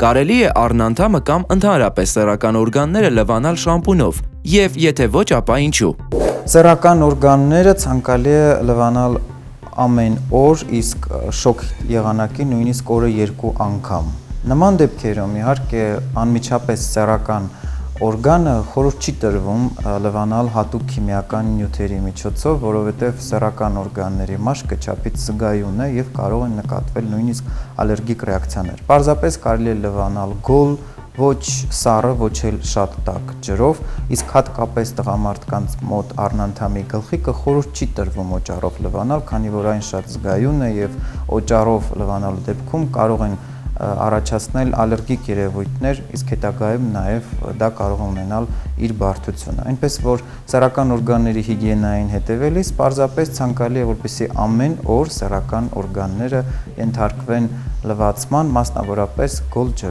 Կարելի է առնանդամը կամ ընդհանրապես սեռական օրգանները լվանալ շամպունով, եւ եթե ոչ, ապա ինչու։ Սեռական օրգանները ցանկալի է լվանալ ամեն օր, իսկ շոկ եղանակի նույնիսկ օրը 2 անգամ։ Նման դեպքերում իհարկե անմիջապես սեռական օրգանը խորհուրդ չի տրվում լվանալ հատուկ քիմիական նյութերի միջոցով, որովհետև սեռական օրգանների մաշկը չափից զգայուն է եւ կարող են նկատվել նույնիսկ ալերգիկ ռեակցիաներ։ Պարզապես կարելի է լվանալ գոլ, ոչ սառը, ոչ էլ շատ տաք ջրով, իսկ հատկապես տղամարդկանց մոտ առնանդամի գլխիկը խորհուրդ չի տրվում օճառով լվանալ, քանի որ այն շատ զգայուն է եւ օճառով լվանալու դեպքում կարող են առաջացնել ալերգիկ երևույթներ, իսկ հետագայում նաև դա կարող է ունենալ իր բարդությունը։ Այնպես որ սեռական օրգանների հիգիենային հետևելիս պարզապես ցանկալի է, որպեսզի ամեն օր սեռական օրգանները ենթարկվեն լվացման, մասնավորապես գոլ ջրով։